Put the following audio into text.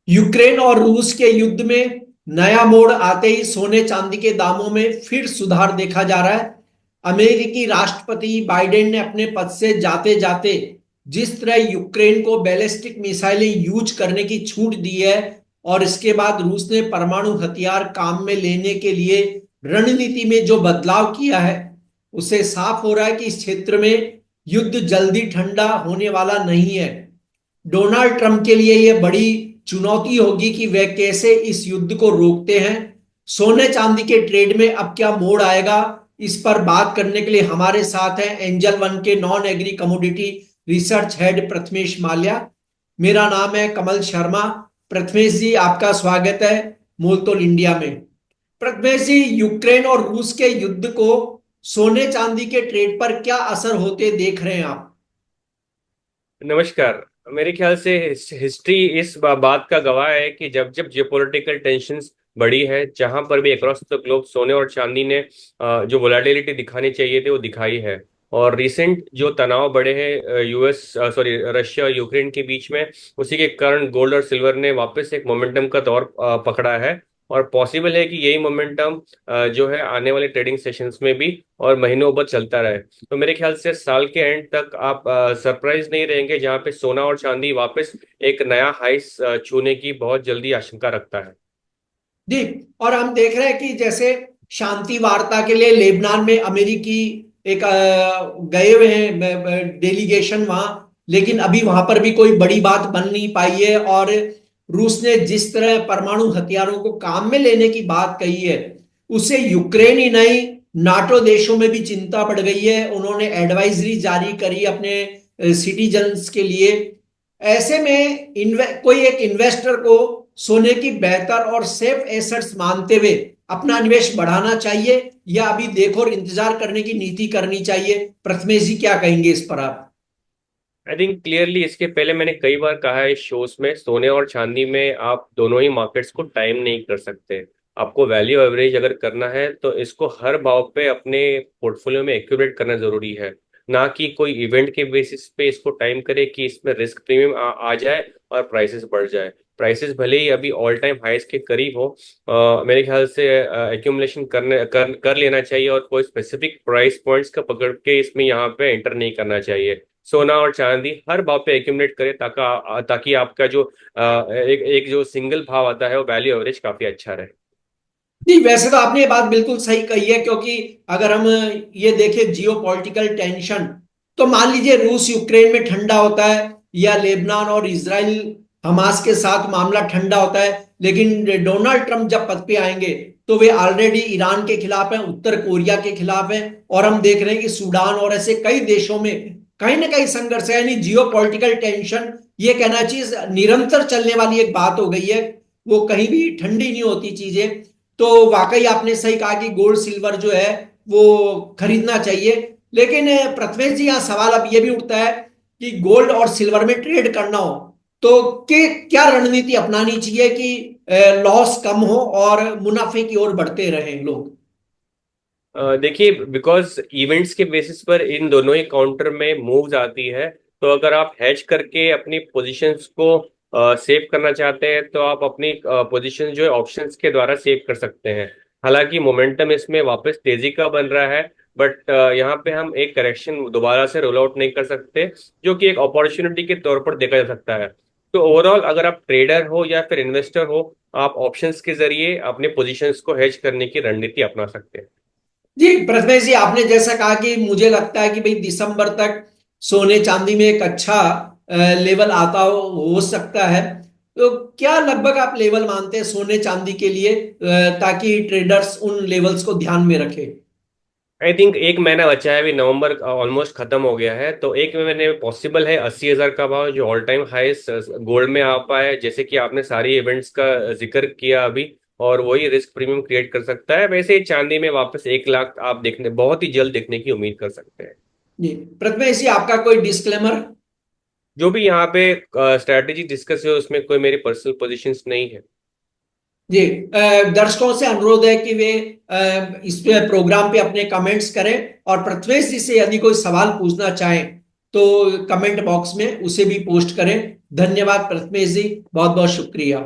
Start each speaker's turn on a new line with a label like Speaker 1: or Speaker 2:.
Speaker 1: Ukraine और रूस के युद्ध में नया मोड़ आते ही सोने चांदी के दामों में फिर सुधार देखा जा रहा है। अमेरिकी राष्ट्रपति बाइडेन ने अपने पद से जाते जाते जिस तरह यूक्रेन को बैलिस्टिक मिसाइलें यूज करने की छूट दी है और इसके बाद रूस ने परमाणु हथियार काम में लेने के लिए रणनीति में जो बदलाव किया है, उससे साफ हो रहा है कि इस क्षेत्र में युद्ध जल्दी ठंडा होने वाला नहीं है। डोनाल्ड ट्रंप के लिए यह बड़ी चुनौती होगी कि वे कैसे इस युद्ध को रोकते हैं। सोने चांदी के ट्रेड में अब क्या मोड़ आएगा, इस पर बात करने के लिए हमारे साथ हैं एंजल वन के non agree commodity research head Prathamesh Mallya. मेरा नाम है कमल शर्मा। प्रथमेश जी, आपका स्वागत है मोलतोल इंडिया में। प्रथमेश जी, यूक्रेन और रूस के युद्ध को सोने चांदी के ट्रेड पर क्या असर होते देख रहे हैं आप?
Speaker 2: नमस्कार। मेरे ख्याल से हिस्ट्री इस बात का गवाह है कि जब जब जियोपॉलिटिकल टेंशन्स बढ़ी है, जहां पर भी अक्रॉस द ग्लोब सोने और चांदी ने जो वोलेटिलिटी दिखानी चाहिए थी वो दिखाई है। और रिसेंट जो तनाव बढ़े हैं यूएस रशिया और यूक्रेन के बीच में, उसी के कारण गोल्ड और सिल्वर ने वापस एक मोमेंटम का दौर पकड़ा है। और पॉसिबल है कि यही मोमेंटम जो है आने वाले ट्रेडिंग सेशंस में भी और महीनों बाद चलता रहे। तो मेरे ख्याल से साल के एंड तक आप सरप्राइज नहीं रहेंगे, जहां पे सोना और चांदी वापस एक नया हाई छूने की बहुत जल्दी आशंका रखता है।
Speaker 1: जी। और हम देख रहे हैं कि जैसे शांति वार्ता के लिए लेबनान में अमेरिकी एक गए हुए हैं डेलीगेशन वहां, लेकिन अभी वहां पर भी कोई बड़ी बात बन नहीं पाई है। और रूस ने जिस तरह परमाणु हथियारों को काम में लेने की बात कही है, उससे यूक्रेन ही नहीं, नाटो देशों में भी चिंता बढ़ गई है। उन्होंने एडवाइजरी जारी करी अपने सिटीजन्स के लिए। ऐसे में कोई एक इन्वेस्टर को सोने की बेहतर और सेफ एसेट्स मानते हुए अपना निवेश बढ़ाना चाहिए या अभी देखो और इंतजार करने की नीति करनी चाहिए? प्रथमेश जी, क्या कहेंगे इस पर आप?
Speaker 2: आई थिंक क्लियरली इसके पहले मैंने कई बार कहा है इस शोज में, सोने और चांदी में आप दोनों ही मार्केट्स को टाइम नहीं कर सकते। आपको वैल्यू एवरेज अगर करना है तो इसको हर भाव पे अपने पोर्टफोलियो में एक्यूरेट करना जरूरी है, ना कि कोई इवेंट के बेसिस पे इसको टाइम करे कि इसमें रिस्क प्रीमियम आ जाए और प्राइसेस बढ़ जाए। प्राइसेस भले ही अभी ऑल टाइम हाईस के करीब हो, मेरे ख्याल से एक्यूमुलेशन कर लेना चाहिए और कोई स्पेसिफिक प्राइस पॉइंट्स का पकड़ के इसमें यहाँ पे एंटर नहीं करना चाहिए। सोना और चांदी हर भाव पे एक्यूमुलेट करे ताकि आपका जो एक एक जो सिंगल भाव आता है वो वैल्यू एवरेज काफी अच्छा रहे।
Speaker 1: नहीं, वैसे तो आपने ये बात बिल्कुल सही कही है, क्योंकि अगर हम ये देखें जियो पॉलिटिकल टेंशन, तो मान लीजिए रूस यूक्रेन में ठंडा होता है या लेबनान और इसराइल हमास के साथ मामला ठंडा होता है, लेकिन डोनाल्ड ट्रंप जब पद पे आएंगे तो वे ऑलरेडी ईरान के खिलाफ हैं, उत्तर कोरिया के खिलाफ हैं, और हम देख रहे हैं कि सूडान और ऐसे कई देशों में कहीं ना कहीं संघर्ष है। यानी जियो पॉलिटिकल टेंशन, ये कहना चाहिए निरंतर चलने वाली एक बात हो गई है, वो कहीं भी ठंडी नहीं होती चीजें। तो वाकई आपने सही कहा कि गोल्ड सिल्वर जो है वो खरीदना चाहिए। लेकिन प्रथमेश जी, यहाँ सवाल अब ये भी उठता है कि गोल्ड और सिल्वर में ट्रेड करना हो तो क्या रणनीति अपनानी चाहिए कि लॉस कम हो और मुनाफे की ओर बढ़ते रहें लोग?
Speaker 2: देखिए, बिकॉज इवेंट्स के बेसिस पर इन दोनों ही काउंटर में मूव्स आती है। तो अगर आप हैच करके अपनी पोजीशंस को सेव करना चाहते हैं तो आप अपनी पोजीशन जो है ऑप्शंस के द्वारा सेव कर सकते हैं। हालांकि मोमेंटम इसमें वापस तेजी का बन रहा है, बट यहाँ पे हम एक करेक्शन दोबारा से रोल आउट नहीं कर सकते, जो कि एक अपॉर्चुनिटी के तौर पर देखा जा सकता है। तो ओवरऑल अगर आप ट्रेडर हो या फिर इन्वेस्टर हो, आप ऑप्शंस के जरिए अपने पोजीशंस को हेज करने की रणनीति अपना सकते हैं।
Speaker 1: जी प्रथमेश जी, आपने जैसा कहा कि मुझे लगता है कि भाई दिसंबर तक सोने चांदी में एक अच्छा लेवल आता हो सकता है। तो क्या लगभग आप लेवल मानते हैं सोने चांदी के लिए, ताकि ट्रेडर्स उन लेवल्स को ध्यान में रखें?
Speaker 2: आई थिंक एक महीना बचा है, अभी नवंबर ऑलमोस्ट खत्म हो गया है, तो एक महीने में पॉसिबल है 80,000 का भाव जो ऑल टाइम हाईएस्ट गोल्ड में आ पाए, जैसे कि आपने सारी इवेंट्स का जिक्र किया अभी। और वही रिस्क प्रीमियम क्रिएट कर सकता है। वैसे ही चांदी में वापस 1 लाख आप देखने बहुत ही जल्द देखने की उम्मीद कर सकते हैं।
Speaker 1: जी प्रथमेश जी, आपका कोई डिस्क्लेमर?
Speaker 2: जो भी यहाँ पे स्ट्रैटेजी डिस्कस है उसमें कोई मेरी पर्सनल पोजीशंस नहीं है।
Speaker 1: जी, दर्शकों से अनुरोध है कि वे इस पे प्रोग्राम पे अपने कमेंट्स करें, और प्रथमेश जी से यदि कोई सवाल पूछना चाहें तो कमेंट बॉक्स में उसे भी पोस्ट करें। धन्यवाद प्रथमेश जी, बहुत बहुत शुक्रिया।